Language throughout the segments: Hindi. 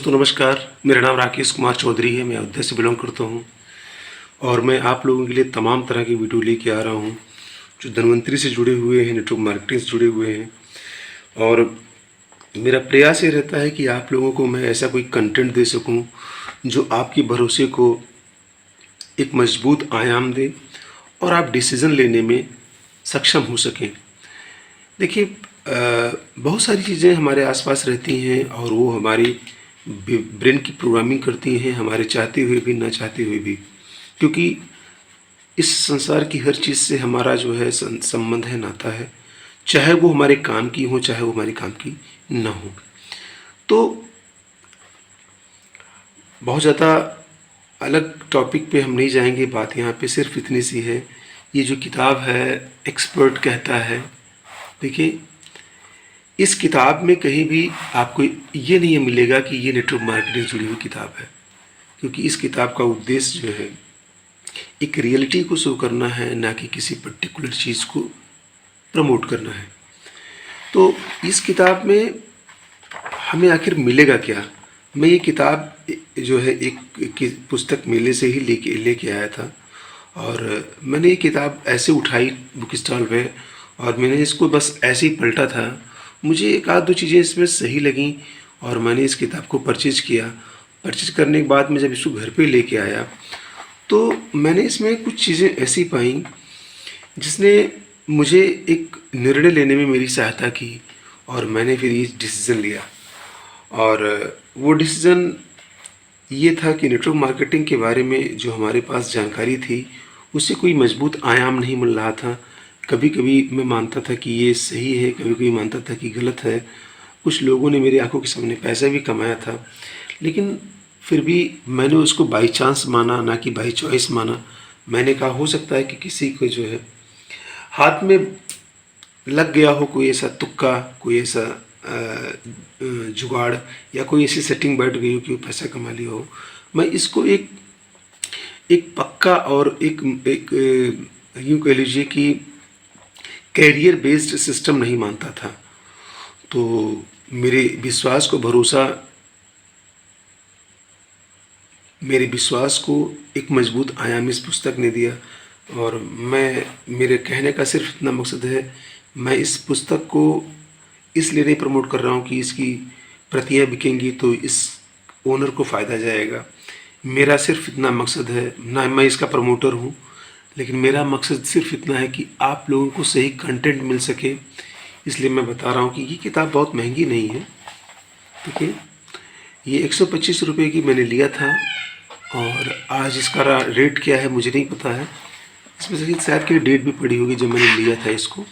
दोस्तों नमस्कार। मेरा नाम राकेश कुमार चौधरी है। मैं अयोध्या से बिलोंग करता हूँ और मैं आप लोगों के लिए तमाम तरह की वीडियो लेके आ रहा हूँ जो धन्वंतरी से जुड़े हुए हैं, नेटवर्क मार्केटिंग से जुड़े हुए हैं। और मेरा प्रयास ये रहता है कि आप लोगों को मैं ऐसा कोई कंटेंट दे सकूँ जो आपके भरोसे को एक मजबूत आयाम दे और आप डिसीज़न लेने में सक्षम हो सकें। देखिए, बहुत सारी चीज़ें हमारे आसपास रहती हैं और वो हमारी ब्रेन की प्रोग्रामिंग करती हैं, हमारे चाहते हुए भी ना चाहते हुए भी। क्योंकि इस संसार की हर चीज़ से हमारा जो है संबंध है, नाता है, चाहे वो हमारे काम की हो चाहे वो हमारे काम की ना हो। तो बहुत ज़्यादा अलग टॉपिक पे हम नहीं जाएंगे। बात यहाँ पे सिर्फ इतनी सी है, ये जो किताब है एक्सपर्ट कहता है। देखिए, इस किताब में कहीं भी आपको ये नहीं मिलेगा कि ये नेटवर्क मार्केटिंग से जुड़ी हुई किताब है, क्योंकि इस किताब का उद्देश्य जो है एक रियलिटी को शो करना है, ना कि किसी पर्टिकुलर चीज़ को प्रमोट करना है। तो इस किताब में हमें आखिर मिलेगा क्या? मैं ये किताब जो है एक पुस्तक मेले से ही लेके आया था और मैंने ये किताब ऐसे उठाई बुक स्टॉल पे और मैंने इसको बस ऐसे ही पलटा था। मुझे एक आध दो चीज़ें इसमें सही लगीं और मैंने इस किताब को परचेज़ किया। परचेज़ करने के बाद मैं जब इसको घर पे लेके आया तो मैंने इसमें कुछ चीज़ें ऐसी पाई जिसने मुझे एक निर्णय लेने में मेरी सहायता की और मैंने फिर ये डिसीज़न लिया। और वो डिसीज़न ये था कि नेटवर्क मार्केटिंग के बारे में जो हमारे पास जानकारी थी उससे कोई मजबूत आयाम नहीं मिल रहा था। कभी कभी मैं मानता था कि ये सही है, कभी कभी मानता था कि गलत है। कुछ लोगों ने मेरी आंखों के सामने पैसा भी कमाया था, लेकिन फिर भी मैंने उसको बाई चांस माना, ना कि बाई चॉइस माना। मैंने कहा हो सकता है कि किसी को जो है हाथ में लग गया हो कोई ऐसा तुक्का, कोई ऐसा जुगाड़ या कोई ऐसी सेटिंग बैठ गई हो कि वो पैसा कमा लिया हो। मैं इसको एक एक पक्का और एक यूँ कह लीजिए कि कैरियर बेस्ड सिस्टम नहीं मानता था। तो मेरे विश्वास को एक मजबूत आयाम इस पुस्तक ने दिया। और मेरे कहने का सिर्फ इतना मकसद है, मैं इस पुस्तक को इसलिए नहीं प्रमोट कर रहा हूँ कि इसकी प्रतियाँ बिकेंगी तो इस ओनर को फ़ायदा जाएगा। मेरा सिर्फ इतना मकसद है, ना मैं इसका प्रमोटर हूँ, लेकिन मेरा मकसद सिर्फ इतना है कि आप लोगों को सही कंटेंट मिल सके। इसलिए मैं बता रहा हूँ कि ये किताब बहुत महंगी नहीं है। ठीक है, ये 125 रुपये की मैंने लिया था और आज इसका रेट क्या है मुझे नहीं पता है। इसमें से शायद की डेट भी पड़ी होगी जब मैंने लिया था इसको।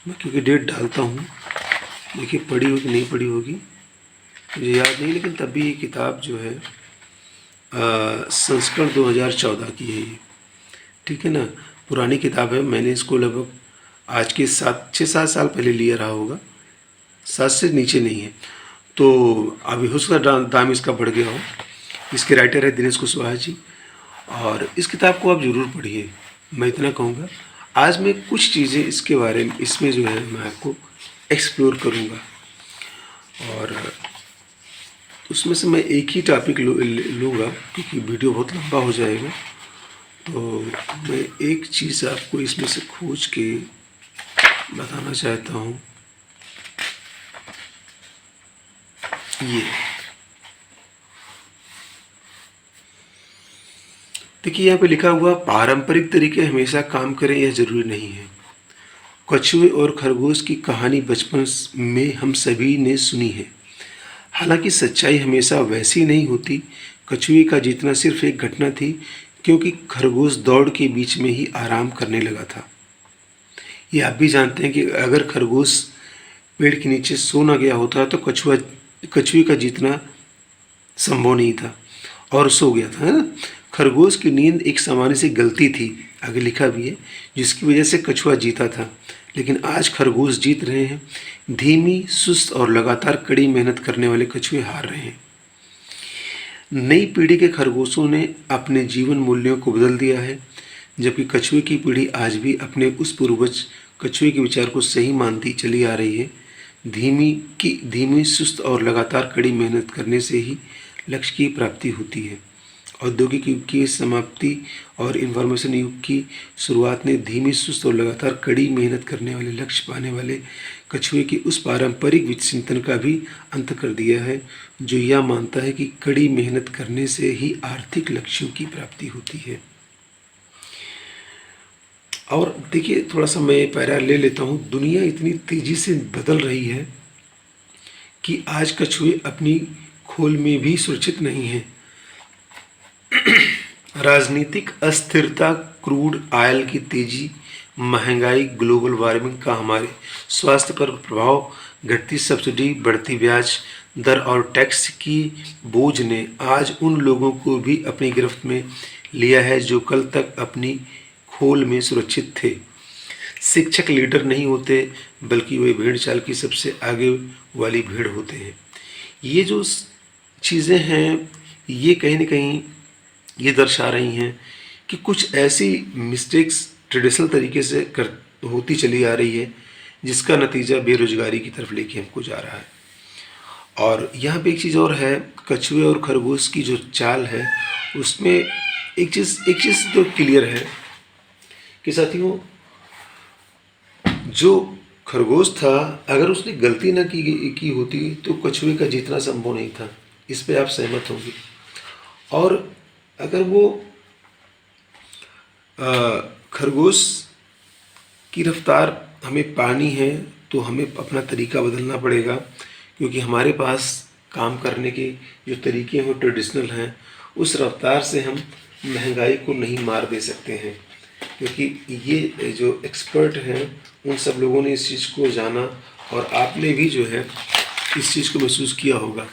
मैं क्योंकि डेट डालता हूँ, देखिए पड़ी होगी नहीं पड़ी होगी मुझे याद नहीं, लेकिन तब भी ये किताब जो है संस्करण 2014 की है ये। ठीक है ना, पुरानी किताब है। मैंने इसको लगभग आज के 6-7 साल पहले लिया रहा होगा, 7 से नीचे नहीं है। तो अभी हो सकता दाम इसका बढ़ गया हो। इसके राइटर है दिनेश कुशवाहा जी और इस किताब को आप ज़रूर पढ़िए, मैं इतना कहूँगा। आज मैं कुछ चीज़ें इसके बारे में इसमें जो है मैं आपको एक्सप्लोर करूँगा और उसमें से मैं एक ही टॉपिक लूँगा क्योंकि वीडियो बहुत लंबा हो जाएगा। तो मैं एक चीज़ आपको इसमें से खोज के बताना चाहता हूँ। ये देखिए, यहाँ पे लिखा हुआ पारंपरिक तरीके हमेशा काम करें यह जरूरी नहीं है। कछुए और खरगोश की कहानी बचपन में हम सभी ने सुनी है, हालांकि सच्चाई हमेशा वैसी नहीं होती। कछुए का जीतना सिर्फ एक घटना थी क्योंकि खरगोश दौड़ के बीच में ही आराम करने लगा था। ये आप भी जानते हैं कि अगर खरगोश पेड़ के नीचे सो ना गया होता तो कछुए का जीतना संभव नहीं था और सो गया था, है ना। खरगोश की नींद एक सामान्य सी गलती थी, आगे लिखा भी है, जिसकी वजह से कछुआ जीता था। लेकिन आज खरगोश जीत रहे हैं। धीमी, सुस्त और लगातार कड़ी मेहनत करने वाले कछुए हार रहे हैं। नई पीढ़ी के खरगोशों ने अपने जीवन मूल्यों को बदल दिया है, जबकि कछुए की पीढ़ी आज भी अपने उस पूर्वज कछुए के विचार को सही मानती चली आ रही है धीमी सुस्त और लगातार कड़ी मेहनत करने से ही लक्ष्य की प्राप्ति होती है। औद्योगिक युग की समाप्ति और इंफॉर्मेशन युग की शुरुआत ने धीमी सुस्त और लगातार कड़ी मेहनत करने वाले लक्ष्य पाने वाले कछुए के उस पारंपरिक विचिंतन का भी अंत कर दिया है जो यह मानता है कि कड़ी मेहनत करने से ही आर्थिक लक्ष्यों की प्राप्ति होती है। और देखिए, थोड़ा सा मैं पैरा ले लेता हूँ। दुनिया इतनी तेज़ी से बदल रही है कि आज कछुए अपनी खोल में भी सुरक्षित नहीं हैं। राजनीतिक अस्थिरता, क्रूड ऑयल की तेजी, महंगाई, ग्लोबल वार्मिंग का हमारे स्वास्थ्य पर प्रभाव, घटती सब्सिडी, बढ़ती ब्याज दर और टैक्स की बोझ ने आज उन लोगों को भी अपनी गिरफ्त में लिया है जो कल तक अपनी खोल में सुरक्षित थे। शिक्षक लीडर नहीं होते, बल्कि वे भेड़ चाल की सबसे आगे वाली भेड़ होते हैं। ये जो चीज़ें हैं, ये कहीं ना कहीं ये दर्शा रही हैं कि कुछ ऐसी मिस्टेक्स ट्रेडिशनल तरीके से होती चली आ रही है जिसका नतीजा बेरोजगारी की तरफ लेके हमको जा रहा है। और यहाँ पे एक चीज़ और है, कछुए और खरगोश की जो चाल है उसमें एक चीज़ तो क्लियर है कि साथियों, जो खरगोश था अगर उसने गलती ना की होती तो कछुए का जीतना संभव नहीं था। इस पे आप सहमत होंगे। और अगर वो खरगोश की रफ्तार हमें पानी है तो हमें अपना तरीका बदलना पड़ेगा, क्योंकि हमारे पास काम करने के जो तरीके हैं वो ट्रेडिशनल हैं। उस रफ्तार से हम महंगाई को नहीं मार दे सकते हैं, क्योंकि ये जो एक्सपर्ट हैं उन सब लोगों ने इस चीज़ को जाना और आपने भी जो है इस चीज़ को महसूस किया होगा।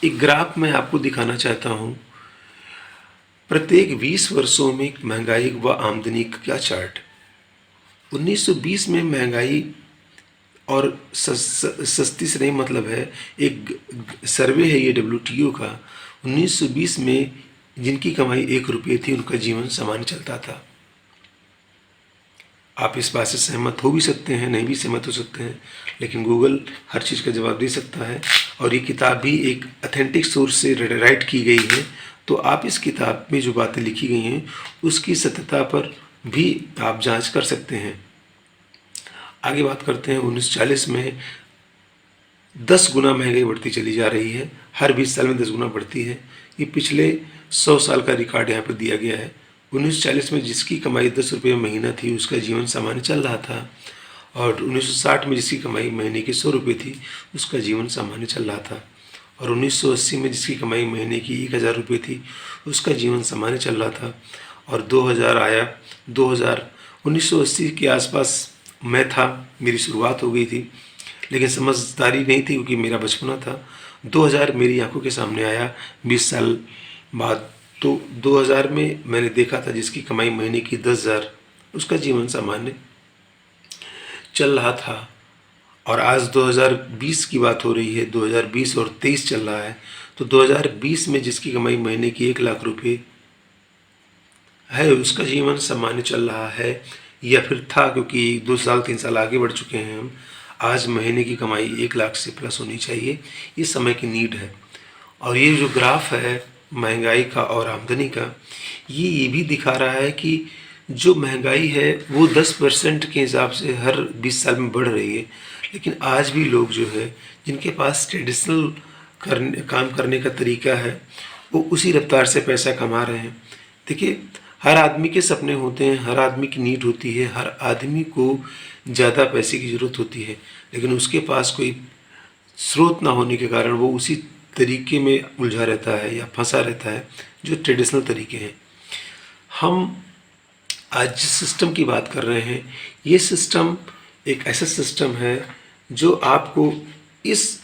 एक ग्राफ मैं आपको दिखाना चाहता हूँ, प्रत्येक 20 वर्षों में महंगाई व आमदनी का चार्ट। 1920 में महंगाई और सस्ती से नहीं मतलब है, एक सर्वे है ये WTO का। 1920 में जिनकी कमाई 1 रुपये थी उनका जीवन सामान्य चलता था। आप इस बात से सहमत हो भी सकते हैं, नहीं भी सहमत हो सकते हैं, लेकिन गूगल हर चीज़ का जवाब दे सकता है। और ये किताब भी एक अथेंटिक सोर्स से राइट की गई है, तो आप इस किताब में जो बातें लिखी गई हैं उसकी सत्यता पर भी आप जांच कर सकते हैं। आगे बात करते हैं। 1940 में 10 गुना महंगाई बढ़ती चली जा रही है, हर 20 साल में 10 गुना बढ़ती है। ये पिछले 100 साल का रिकॉर्ड यहाँ पर दिया गया है। 1940 में जिसकी कमाई 10 रुपये महीना थी उसका जीवन सामान्य चल रहा था, और 1960 में जिसकी कमाई महीने की 100 रुपये थी उसका जीवन सामान्य चल रहा था, और 1980 में जिसकी कमाई महीने की 1000 रुपये थी उसका जीवन सामान्य चल रहा था। और 2000 आया, 1980 के आसपास मैं था, मेरी शुरुआत हो गई थी, लेकिन समझदारी नहीं थी क्योंकि मेरा बचपना था। 2000 मेरी आंखों के सामने आया 20 साल बाद। तो 2000 में मैंने देखा था जिसकी कमाई महीने की 10,000 उसका जीवन सामान्य चल रहा था। और आज 2020 की बात हो रही है, 2020 और 23 चल रहा है। तो 2020 में जिसकी कमाई महीने की 1 लाख रुपये है उसका जीवन सामान्य चल रहा है, या फिर था, क्योंकि 2 साल 3 साल आगे बढ़ चुके हैं हम। आज महीने की कमाई 1 लाख से प्लस होनी चाहिए, ये समय की नीड है। और ये जो ग्राफ है महंगाई का और आमदनी का, ये भी दिखा रहा है कि जो महंगाई है वो 10% के हिसाब से हर 20 साल में बढ़ रही है, लेकिन आज भी लोग जो है जिनके पास ट्रेडिशनल काम करने का तरीका है वो उसी रफ्तार से पैसा कमा रहे हैं। देखिए, हर आदमी के सपने होते हैं, हर आदमी की नीड होती है, हर आदमी को ज़्यादा पैसे की ज़रूरत होती है, लेकिन उसके पास कोई स्रोत ना होने के कारण वो उसी तरीके में उलझा रहता है या फंसा रहता है जो ट्रेडिशनल तरीके हैं। हम आज जिस सिस्टम की बात कर रहे हैं, ये सिस्टम एक ऐसा सिस्टम है जो आपको इस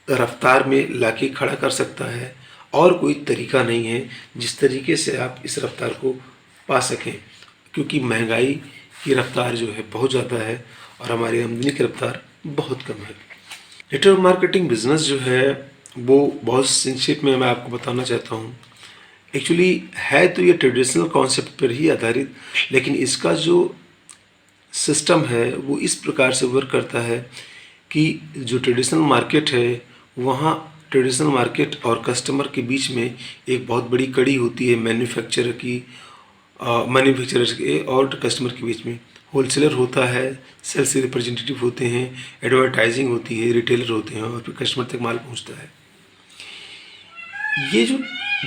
रफ्तार में लाके खड़ा कर सकता है, और कोई तरीका नहीं है जिस तरीके से आप इस रफ्तार को पा सकें, क्योंकि महंगाई की रफ्तार जो है बहुत ज़्यादा है और हमारी आमदनी की रफ्तार बहुत कम है। नेटवर्क मार्केटिंग बिजनेस जो है वो बहुत संक्षेप में मैं आपको बताना चाहता हूँ। एक्चुअली है तो ये ट्रेडिशनल कॉन्सेप्ट पर ही आधारित, लेकिन इसका जो सिस्टम है वो इस प्रकार से वर्क करता है कि जो ट्रेडिशनल मार्केट है वहाँ ट्रेडिशनल मार्केट और कस्टमर के बीच में एक बहुत बड़ी कड़ी होती है मैन्युफैक्चरर्स के और कस्टमर के बीच में। होलसेलर होता है, सेल्स रिप्रेजेंटेटिव होते हैं, एडवर्टाइजिंग होती है, रिटेलर होते हैं और फिर कस्टमर तक माल पहुंचता है। ये जो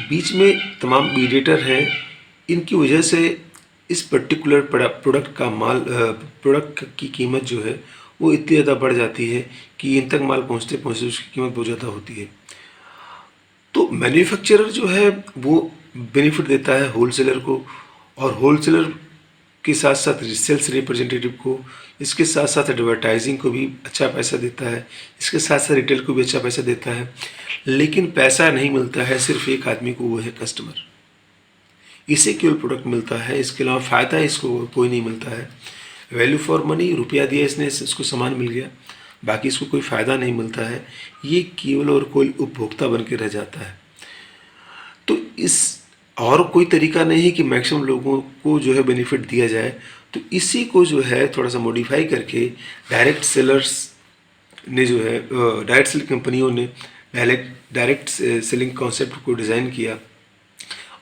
बीच में तमाम मीडिएटर हैं, इनकी वजह से इस पर्टिकुलर प्रोडक्ट की कीमत जो है वो इतनी ज़्यादा बढ़ जाती है कि इन तक माल पहुंचते पहुंचते उसकी कीमत बहुत ज़्यादा होती है। तो मैन्युफैक्चरर जो है वो बेनिफिट देता है होलसेलर को, और होलसेलर के साथ साथ सेल्स रिप्रेजेंटेटिव को, इसके साथ साथ एडवर्टाइजिंग को भी अच्छा पैसा देता है, इसके साथ साथ रिटेल को भी अच्छा पैसा देता है। लेकिन पैसा नहीं मिलता है सिर्फ एक आदमी को, वो है कस्टमर। इसे केवल प्रोडक्ट मिलता है, इसके अलावा फ़ायदा इसको कोई नहीं मिलता है। वैल्यू फॉर मनी, रुपया दिया इसने, इसको सामान मिल गया, बाकी इसको कोई फ़ायदा नहीं मिलता है। ये केवल और कोई उपभोक्ता बन के रह जाता है। तो इस और कोई तरीका नहीं है कि मैक्सिमम लोगों को जो है बेनिफिट दिया जाए। तो इसी को जो है थोड़ा सा मॉडिफाई करके डायरेक्ट सेलिंग कंपनियों ने डायरेक्ट सेलिंग कॉन्सेप्ट को डिज़ाइन किया।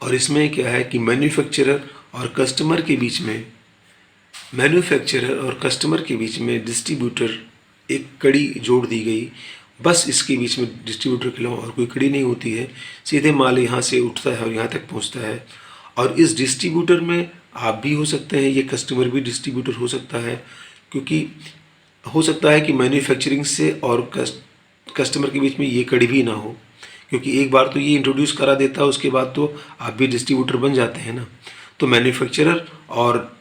और इसमें क्या है कि मैन्युफैक्चरर और कस्टमर के बीच में डिस्ट्रीब्यूटर एक कड़ी जोड़ दी गई। बस इसके बीच में डिस्ट्रीब्यूटर के अलावा और कोई कड़ी नहीं होती है, सीधे माल यहाँ से उठता है और यहाँ तक पहुँचता है। और इस डिस्ट्रीब्यूटर में आप भी हो सकते हैं, ये कस्टमर भी डिस्ट्रीब्यूटर हो सकता है, क्योंकि हो सकता है कि मैन्युफैक्चरिंग से और कस्टमर के बीच में ये कड़ी भी ना हो, क्योंकि एक बार तो ये इंट्रोड्यूस करा देता है, उसके बाद तो आप भी डिस्ट्रीब्यूटर बन जाते हैं ना। तो मैन्युफैक्चरर और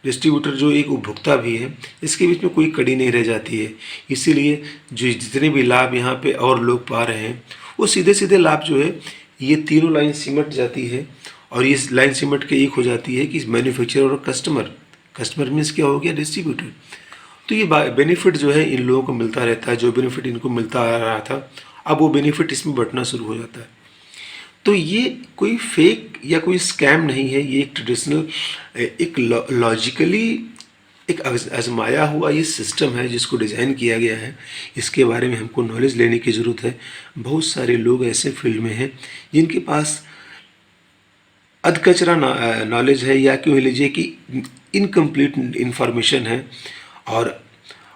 डिस्ट्रीब्यूटर जो एक उपभोक्ता भी है, इसके बीच में कोई कड़ी नहीं रह जाती है। इसीलिए जो जितने भी लाभ यहाँ पे और लोग पा रहे हैं, वो सीधे सीधे लाभ जो है ये तीनों लाइन सिमट जाती है। और ये लाइन सिमट के एक हो जाती है कि मैन्युफैक्चरर और कस्टमर मीन्स क्या हो गया, डिस्ट्रीब्यूटर। तो ये बेनिफिट जो है इन लोगों को मिलता रहता है। जो बेनिफिट इनको मिलता आ रहा था, अब वो बेनिफिट इसमें बंटना शुरू हो जाता है। तो ये कोई फेक या कोई स्कैम नहीं है, ये एक ट्रेडिशनल, एक लॉजिकली एक आजमाया हुआ ये सिस्टम है जिसको डिज़ाइन किया गया है। इसके बारे में हमको नॉलेज लेने की ज़रूरत है। बहुत सारे लोग ऐसे फील्ड में हैं जिनके पास अधकचरा नॉलेज है, या क्यों लीजिए कि इनकम्प्लीट इन्फॉर्मेशन है, और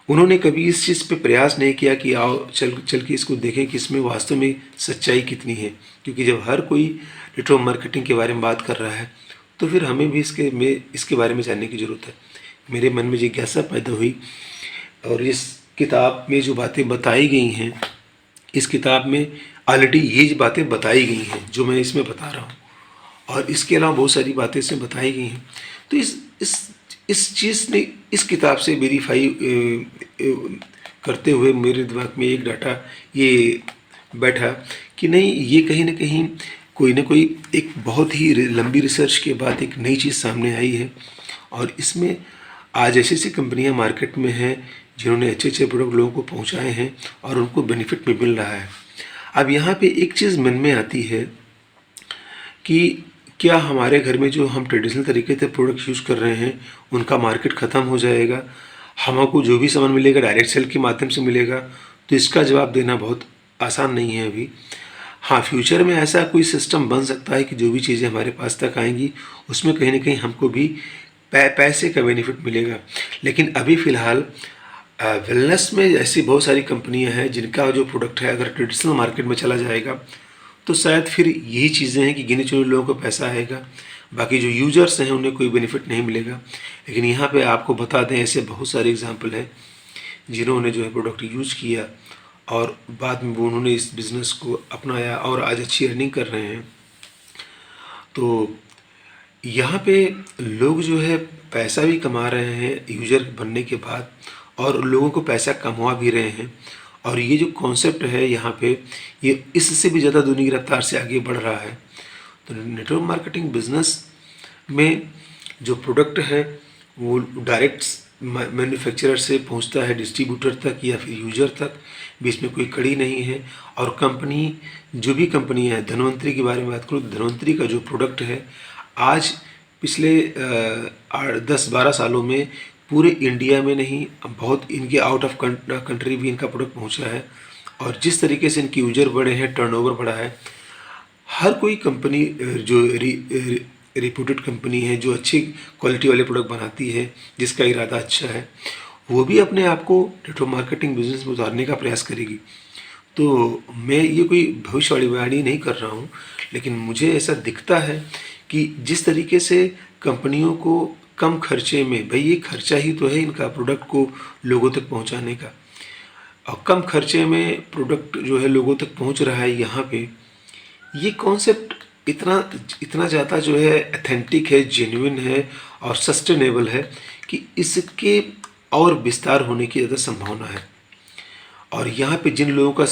उन्होंने कभी इस चीज़ पे प्रयास नहीं किया कि आओ चल के इसको देखें कि इसमें वास्तव में सच्चाई कितनी है। क्योंकि जब हर कोई नेटवर्क मार्केटिंग के बारे में बात कर रहा है, तो फिर हमें भी इसके बारे में जानने की ज़रूरत है। मेरे मन में जिज्ञासा पैदा हुई, और इस किताब में जो बातें बताई गई हैं, इस किताब में ऑलरेडी ये बातें बताई गई हैं जो मैं इसमें बता रहा हूँ, और इसके अलावा बहुत सारी बातें इसमें बताई गई हैं। तो इस चीज़ ने इस किताब से वेरीफाई करते हुए मेरे दिमाग में एक डाटा ये बैठा कि नहीं, ये कहीं ना कहीं कोई ना कोई एक बहुत ही लंबी रिसर्च के बाद एक नई चीज़ सामने आई है। और इसमें आज ऐसी ऐसी कंपनियां मार्केट में हैं जिन्होंने अच्छे अच्छे प्रोडक्ट लोगों को पहुंचाए हैं और उनको बेनिफिट में मिल रहा है। अब यहाँ पे एक चीज़ मन में आती है कि क्या हमारे घर में जो हम ट्रेडिशनल तरीके से प्रोडक्ट यूज़ कर रहे हैं उनका मार्केट ख़त्म हो जाएगा, हमको जो भी सामान मिलेगा डायरेक्ट सेल के माध्यम से मिलेगा? तो इसका जवाब देना बहुत आसान नहीं है अभी। हाँ, फ्यूचर में ऐसा कोई सिस्टम बन सकता है कि जो भी चीज़ें हमारे पास तक आएंगी उसमें कहीं ना कहीं हमको भी पैसे का बेनिफिट मिलेगा। लेकिन अभी फ़िलहाल वेलनेस में ऐसी बहुत सारी कंपनियां हैं जिनका जो प्रोडक्ट है अगर ट्रेडिशनल मार्केट में चला जाएगा तो शायद फिर यही चीज़ें हैं कि गिने चुने लोगों को पैसा आएगा, बाकी जो यूजर्स हैं उन्हें कोई बेनिफिट नहीं मिलेगा। लेकिन यहाँ पे आपको बता दें, ऐसे बहुत सारे एग्जांपल हैं जिन्होंने जो है प्रोडक्ट यूज़ किया और बाद में वो उन्होंने इस बिज़नेस को अपनाया और आज अच्छी अर्निंग कर रहे हैं। तो यहाँ पे लोग जो है पैसा भी कमा रहे हैं यूजर बनने के बाद, और लोगों को पैसा कमा भी रहे हैं। और ये जो कॉन्सेप्ट है यहाँ पे, ये इससे भी ज़्यादा दुनिया की रफ्तार से आगे बढ़ रहा है। तो नेटवर्क मार्केटिंग बिजनेस में जो प्रोडक्ट है वो डायरेक्ट मैन्युफैक्चरर से पहुँचता है डिस्ट्रीब्यूटर तक या फिर यूजर तक, बीच में कोई कड़ी नहीं है। और कंपनी, जो भी कंपनी है, धन्वंतरी के बारे में बात करूँ, धन्वंतरी का जो प्रोडक्ट है आज पिछले 10-12 सालों में पूरे इंडिया में नहीं, बहुत इनके आउट ऑफ कंट्री भी इनका प्रोडक्ट पहुंचा है। और जिस तरीके से इनके यूजर बढ़े हैं, टर्नओवर बढ़ा है, हर कोई कंपनी जो रिप्यूटेड कंपनी है, जो अच्छी क्वालिटी वाले प्रोडक्ट बनाती है, जिसका इरादा अच्छा है, वो भी अपने आप को नेटवर्क मार्केटिंग बिजनेस में उतारने का प्रयास करेगी। तो मैं ये कोई भविष्यवाणी नहीं कर रहा हूँ, लेकिन मुझे ऐसा दिखता है कि जिस तरीके से कंपनियों को कम खर्चे में, भाई ये खर्चा ही तो है इनका प्रोडक्ट को लोगों तक पहुँचाने का, और कम खर्चे में प्रोडक्ट जो है लोगों तक पहुँच रहा है, यहाँ पे ये कॉन्सेप्ट इतना इतना ज़्यादा जो है अथेंटिक है, जेन्युइन है और सस्टेनेबल है कि इसके और विस्तार होने की ज़्यादा संभावना है। और यहाँ पे जिन लोगों का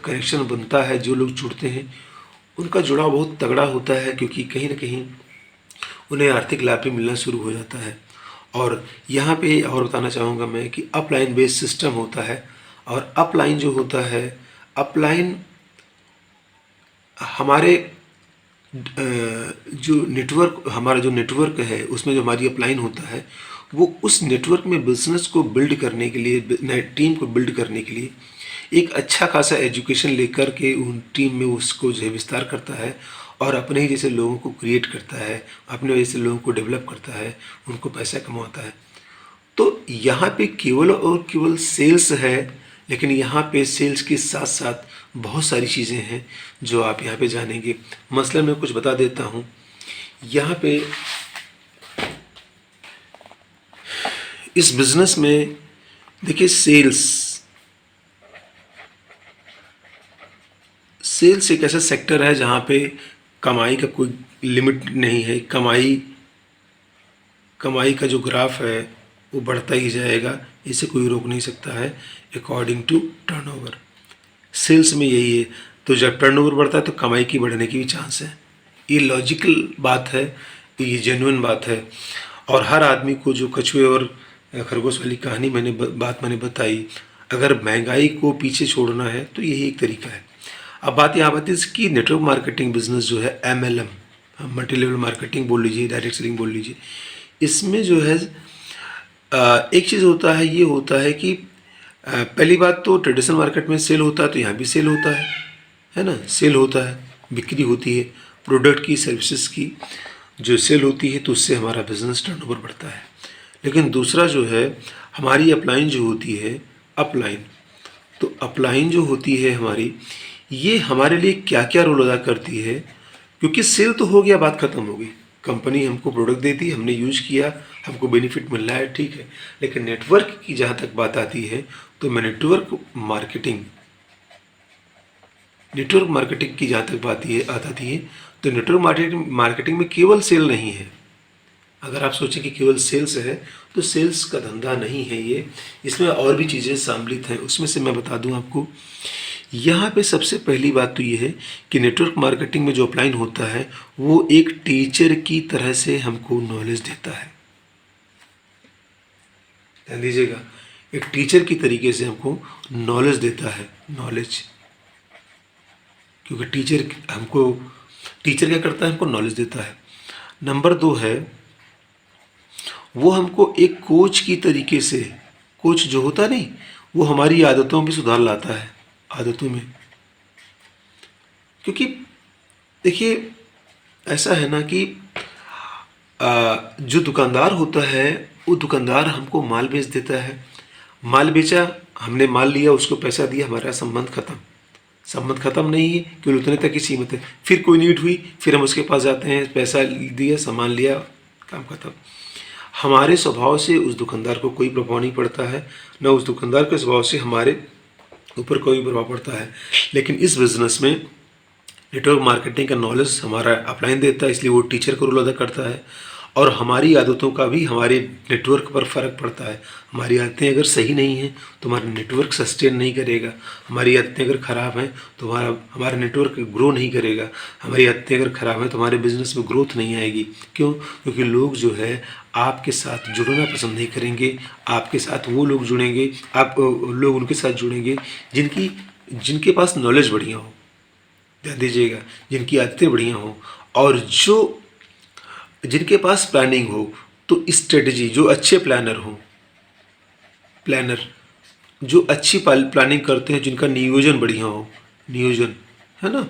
कनेक्शन बनता है, जो लोग जुड़ते हैं, उनका जुड़ाव बहुत तगड़ा होता है, क्योंकि कहीं ना कहीं उन्हें आर्थिक लाभ भी मिलना शुरू हो जाता है। और यहाँ पे और बताना चाहूँगा मैं कि अपलाइन बेस्ड सिस्टम होता है, और अपलाइन जो होता है, अपलाइन हमारे जो नेटवर्क, हमारा जो नेटवर्क है उसमें जो हमारी अपलाइन होता है, वो उस नेटवर्क में बिजनेस को बिल्ड करने के लिए, टीम को बिल्ड करने के लिए एक अच्छा खासा एजुकेशन लेकर के उन टीम में उसको जो है विस्तार करता है, और अपने ही जैसे लोगों को क्रिएट करता है, अपने जैसे लोगों को डेवलप करता है, उनको पैसा कमाता है। तो यहाँ पे केवल और केवल सेल्स है, लेकिन यहाँ पे सेल्स के साथ साथ बहुत सारी चीज़ें हैं जो आप यहाँ पे जानेंगे। मसलन मैं कुछ बता देता हूँ। यहाँ पे इस बिज़नेस में देखिए, सेल्स एक ऐसा सेक्टर है जहाँ पे कमाई का कोई लिमिट नहीं है। कमाई का जो ग्राफ है वो बढ़ता ही जाएगा, इसे कोई रोक नहीं सकता है, अकॉर्डिंग टू टर्नओवर। सेल्स में यही है, तो जब टर्नओवर बढ़ता है तो कमाई की बढ़ने की भी चांस है। ये लॉजिकल बात है, ये जेन्युइन बात है। और हर आदमी को जो कछुए और खरगोश वाली कहानी मैंने बताई, अगर महंगाई को पीछे छोड़ना है तो यही एक तरीका है। अब बात यहाँ आती है कि नेटवर्क मार्केटिंग बिजनेस जो है, MLM, मल्टी लेवल मार्केटिंग बोल लीजिए, डायरेक्ट सेलिंग बोल लीजिए, इसमें जो है एक चीज़ होता है, ये होता है कि पहली बात तो ट्रेडिशनल मार्केट में सेल होता है, तो यहाँ भी सेल होता है ना, सेल होता है, बिक्री होती है प्रोडक्ट की, सर्विसेज की जो सेल होती है, तो उससे हमारा बिजनेस टर्नओवर बढ़ता है। लेकिन दूसरा जो है, हमारी अपलाइन जो होती है, अपलाइन, तो अपलाइन जो होती है हमारी, ये हमारे लिए क्या क्या रोल अदा करती है, क्योंकि सेल तो हो गया, बात ख़त्म हो गई, कंपनी हमको प्रोडक्ट देती है, हमने यूज किया, हमको बेनिफिट मिल रहा है, ठीक है। लेकिन नेटवर्क की जहाँ तक बात आती है, तो मैं नेटवर्क मार्केटिंग की जहाँ तक बात आती है, तो नेटवर्क मार्केटिंग में केवल सेल नहीं है। अगर आप सोचें कि केवल सेल्स है, तो सेल्स का धंधा नहीं है ये, इसमें और भी चीज़ें सम्मिलित हैं। उसमें से मैं बता दूं आपको, यहाँ पे सबसे पहली बात तो ये है कि नेटवर्क मार्केटिंग में जो अपलाइन होता है, वो एक टीचर की तरह से हमको नॉलेज देता है। ध्यान दीजिएगा, एक टीचर की तरीके से हमको नॉलेज देता है, नॉलेज, क्योंकि टीचर क्या करता है, हमको नॉलेज देता है। नंबर 2 है, वो हमको एक कोच की तरीके से, कोच जो होता नहीं, वो हमारी आदतों में सुधार लाता है, आदतों में। क्योंकि देखिए, ऐसा है ना कि जो दुकानदार होता है, वो दुकानदार हमको माल बेच देता है, माल बेचा, हमने माल लिया, उसको पैसा दिया, हमारा संबंध खत्म नहीं है, केवल उतने तक की सीमित है। फिर कोई नीड हुई, फिर हम उसके पास जाते हैं, पैसा दिया, सामान लिया, काम खत्म। हमारे स्वभाव से उस दुकानदार को कोई प्रभाव नहीं पड़ता है, न उस दुकानदार के स्वभाव से हमारे ऊपर कोई प्रभाव पड़ता है। लेकिन इस बिज़नेस में नेटवर्क मार्केटिंग का नॉलेज हमारा अपलाइन देता है, इसलिए वो टीचर का रोल अदा करता है। और हमारी आदतों का भी हमारे नेटवर्क पर फ़र्क पड़ता है। हमारी आदतें अगर सही नहीं हैं तो हमारा नेटवर्क सस्टेन नहीं करेगा, हमारी आदतें अगर ख़राब हैं तो हमारा नेटवर्क ग्रो नहीं करेगा, हमारी आदतें अगर ख़राब हैं तो हमारे बिज़नेस में ग्रोथ नहीं आएगी। क्यों? क्योंकि लोग जो है आपके साथ जुड़ना पसंद नहीं करेंगे, आपके साथ वो लोग जुड़ेंगे, लोग उनके साथ जुड़ेंगे जिनके पास नॉलेज बढ़िया हो, ध्यान दीजिएगा, जिनकी आदतें बढ़िया हो, और जिनके पास प्लानिंग हो, तो स्ट्रेटजी जो अच्छे प्लानर हों, प्लानर जो अच्छी प्लानिंग करते हैं, जिनका नियोजन बढ़िया हो, नियोजन है ना,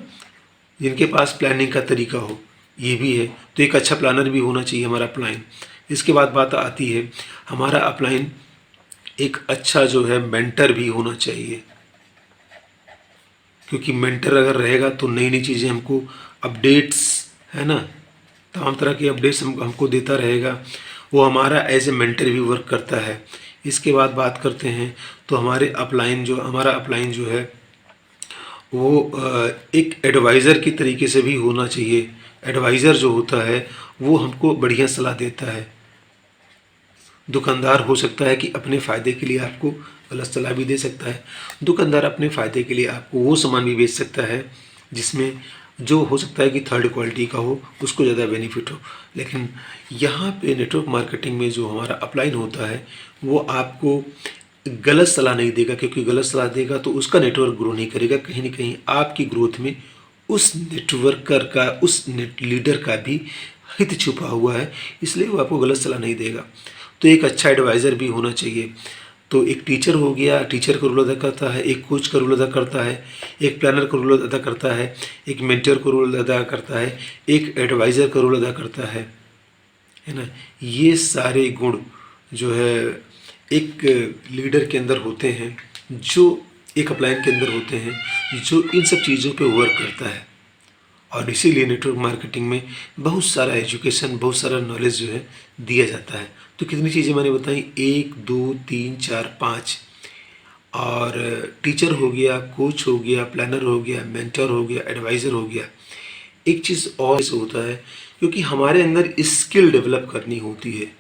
जिनके पास प्लानिंग का तरीका हो, ये भी है। तो एक अच्छा प्लानर भी होना चाहिए हमारा अपलाइन। इसके बाद बात आती है हमारा अपलाइन एक अच्छा जो है मेंटर भी होना चाहिए, क्योंकि मेंटर अगर रहेगा तो नई नई चीज़ें हमको अपडेट्स, है ना, तमाम तरह की अपडेट्स हमको देता रहेगा। वो हमारा एज ए मेंटर भी वर्क करता है। इसके बाद बात करते हैं तो हमारा अपलाइन जो है वो एक एडवाइज़र की तरीके से भी होना चाहिए। एडवाइज़र जो होता है वो हमको बढ़िया सलाह देता है। दुकानदार हो सकता है कि अपने फ़ायदे के लिए आपको गलत सलाह भी दे सकता है। दुकानदार अपने फ़ायदे के लिए आपको वो सामान भी बेच सकता है जिसमें जो हो सकता है कि थर्ड क्वालिटी का हो, उसको ज़्यादा बेनिफिट हो। लेकिन यहाँ पे नेटवर्क मार्केटिंग में जो हमारा अपलाइन होता है वो आपको गलत सलाह नहीं देगा, क्योंकि गलत सलाह देगा तो उसका नेटवर्क ग्रो नहीं करेगा। कहीं ना कहीं आपकी ग्रोथ में उस नेटवर्कर का, उस नेट लीडर का भी हित छुपा हुआ है, इसलिए वो आपको गलत सलाह नहीं देगा। तो एक अच्छा एडवाइज़र भी होना चाहिए। तो एक टीचर हो गया, टीचर का रोल अदा करता है, एक कोच का रोल अदा करता है, एक प्लानर का रोल अदा करता है, एक मेंटर का रोल अदा करता है, एक एडवाइज़र का रोल अदा करता है ना। ये सारे गुण जो है एक लीडर के अंदर होते हैं, जो एक अपलाइन के अंदर होते हैं, जो इन सब चीज़ों पे वर्क करता है। और इसीलिए नेटवर्क मार्केटिंग में बहुत सारा एजुकेशन, बहुत सारा नॉलेज जो है दिया जाता है। तो कितनी चीज़ें मैंने बताई, 1 2 3 4 5। और टीचर हो गया, कोच हो गया, प्लानर हो गया, मेंटर हो गया, एडवाइज़र हो गया। एक चीज़ और होता है, क्योंकि हमारे अंदर स्किल डेवलप करनी होती है,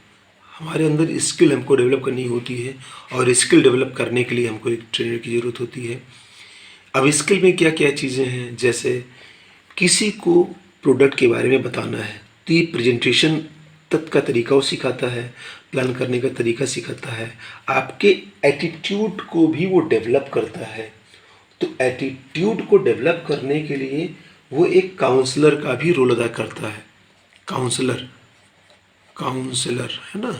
हमारे अंदर स्किल हमको डेवलप करनी होती है, और स्किल डेवलप करने के लिए हमको एक ट्रेनर की ज़रूरत होती है। अब स्किल में क्या क्या चीज़ें हैं, जैसे किसी को प्रोडक्ट के बारे में बताना है तो ये प्रेजेंटेशन तक का तरीका वो सिखाता है, प्लान करने का तरीका सिखाता है, आपके एटीट्यूड को भी वो डेवलप करता है। तो एटीट्यूड को डेवलप करने के लिए वो एक काउंसलर का भी रोल अदा करता है। काउंसलर, काउंसलर है ना,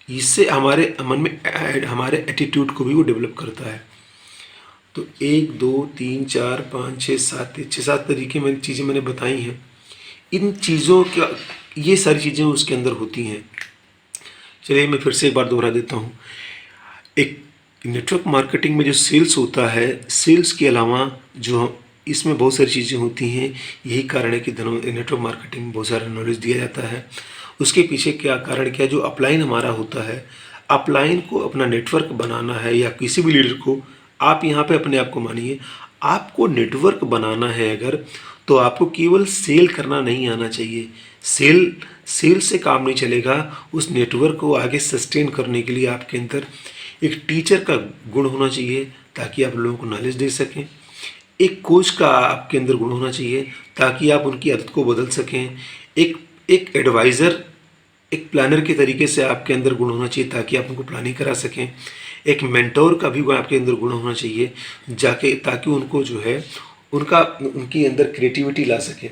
इससे हमारे मन में हमारे एटीट्यूड को भी वो डेवलप करता है। तो 1 2 3 4 5 6 7 6-7 तरीके में चीज़ें मैंने बताई हैं। इन चीज़ों का, ये सारी चीज़ें उसके अंदर होती हैं। चलिए मैं फिर से एक बार दोहरा देता हूँ। एक नेटवर्क मार्केटिंग में जो सेल्स होता है, सेल्स के अलावा जो इसमें बहुत सारी चीज़ें होती हैं। यही कारण है कि नेटवर्क मार्केटिंग में बहुत सारा नॉलेज दिया जाता है। उसके पीछे क्या कारण, क्या जो अपलाइन हमारा होता है, अपलाइन को अपना नेटवर्क बनाना है, या किसी भी लीडर को आप यहाँ पे अपने आप को मानिए, आपको नेटवर्क बनाना है अगर, तो आपको केवल सेल करना नहीं आना चाहिए। सेल से काम नहीं चलेगा। उस नेटवर्क को आगे सस्टेन करने के लिए आपके अंदर एक टीचर का गुण होना चाहिए, ताकि आप लोगों को नॉलेज दे सकें। एक कोच का आपके अंदर गुण होना चाहिए, ताकि आप उनकी आदत को बदल सकें। एक एक एडवाइज़र, एक प्लानर के तरीके से आपके अंदर गुण होना चाहिए, ताकि आप उनको प्लानिंग करा सकें। एक मेंटोर का भी आपके अंदर गुण होना चाहिए, जाके ताकि उनको जो है उनकी अंदर क्रिएटिविटी ला सकें।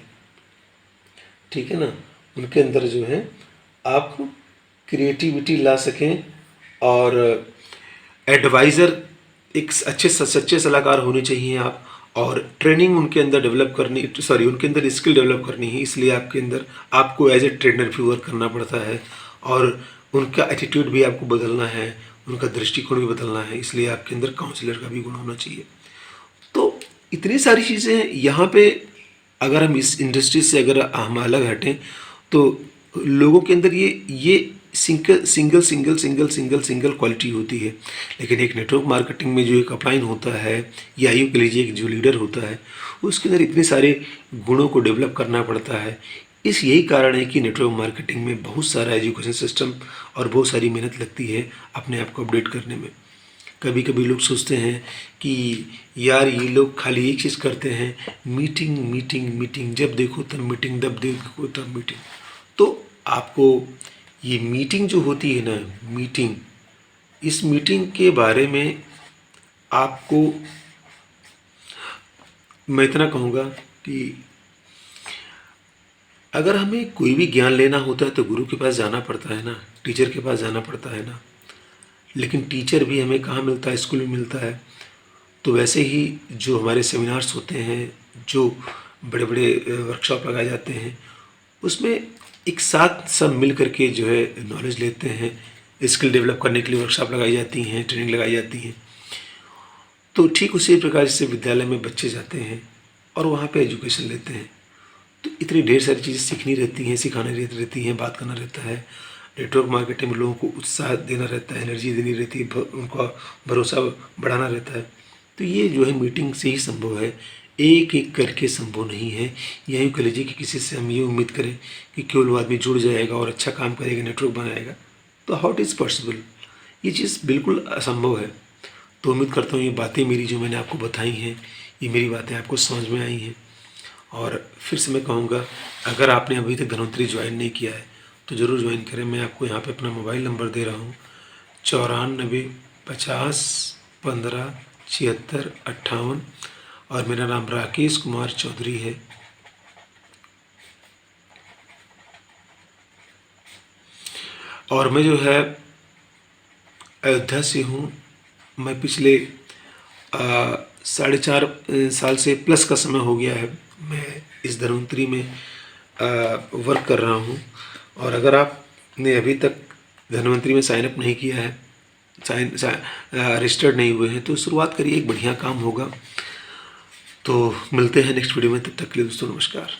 ठीक है ना, उनके अंदर जो है आप क्रिएटिविटी ला सकें। और एडवाइज़र, एक अच्छे सच्चे सलाहकार होने चाहिए आप। और ट्रेनिंग उनके अंदर डेवलप करनी, सॉरी उनके अंदर स्किल डेवलप करनी है, इसलिए आपके अंदर आपको एज ए ट्रेनर भी वर्क करना पड़ता है। और उनका एटीट्यूड भी आपको बदलना है, उनका दृष्टिकोण भी बदलना है, इसलिए आपके अंदर काउंसलर का भी गुण होना चाहिए। तो इतनी सारी चीज़ें हैं यहाँ पे। अगर हम इस इंडस्ट्री से अगर हम अलग हटें तो लोगों के अंदर ये single single single single single single quality होती है। लेकिन एक नेटवर्क मार्केटिंग में जो एक अपलाइन होता है, या यूँ कह लीजिए एक जो लीडर होता है, उसके अंदर इतने सारे गुणों को डेवलप करना पड़ता है। यही कारण है कि नेटवर्क मार्केटिंग में बहुत सारा एजुकेशन सिस्टम और बहुत सारी मेहनत लगती है अपने आप को अपडेट करने में। कभी कभी लोग सोचते हैं कि यार ये लोग खाली एक चीज़ करते हैं, मीटिंग मीटिंग मीटिंग, जब देखो तब मीटिंग, जब देखो तब मीटिंग। तो आपको ये मीटिंग जो होती है ना, मीटिंग, इस मीटिंग के बारे में आपको मैं इतना कहूँगा कि अगर हमें कोई भी ज्ञान लेना होता है तो गुरु के पास जाना पड़ता है ना, टीचर के पास जाना पड़ता है ना। लेकिन टीचर भी हमें कहाँ मिलता है? स्कूल में मिलता है। तो वैसे ही जो हमारे सेमिनार्स होते हैं, जो बड़े बड़े वर्कशॉप लगाए जाते हैं, उसमें एक साथ सब मिल करके जो है नॉलेज लेते हैं। स्किल डेवलप करने के लिए वर्कशॉप लगाई जाती हैं, ट्रेनिंग लगाई जाती हैं। तो ठीक उसी प्रकार से विद्यालय में बच्चे जाते हैं और वहाँ पे एजुकेशन लेते हैं। तो इतनी ढेर सारी चीज़ें सीखनी रहती हैं, सिखानी रहती हैं, बात करना रहता है। नेटवर्क मार्केटिंग में लोगों को उत्साह देना रहता है, एनर्जी देनी रहती है, उनका भरोसा बढ़ाना रहता है। तो ये जो है मीटिंग से ही संभव है, एक एक करके संभव नहीं है। यही कह लीजिए कि किसी से हम ये उम्मीद करें कि केवल वो आदमी जुड़ जाएगा और अच्छा काम करेगा, नेटवर्क बनाएगा, तो हाउ इट इज़ पॉसिबल? ये चीज़ बिल्कुल असंभव है। तो उम्मीद करता हूँ ये बातें मेरी जो मैंने आपको बताई हैं, ये मेरी बातें आपको समझ में आई हैं। और फिर से मैं कहूँगा, अगर आपने अभी तक धन्वंतरी ज्वाइन नहीं किया है तो ज़रूर ज्वाइन करें। मैं आपको यहाँ पे अपना मोबाइल नंबर दे रहा हूँ, 94 50 15 76 58। और मेरा नाम राकेश कुमार चौधरी है। और मैं जो है अयोध्या से हूँ। मैं पिछले 4.5 साल से प्लस का समय हो गया है मैं इस धन्वंतरी में वर्क कर रहा हूँ। और अगर आपने अभी तक धन्वंतरी में साइन अप नहीं किया है, रजिस्टर्ड नहीं हुए हैं, तो शुरुआत करिए, एक बढ़िया काम होगा। तो मिलते हैं नेक्स्ट वीडियो में, तब तक के लिए दोस्तों नमस्कार।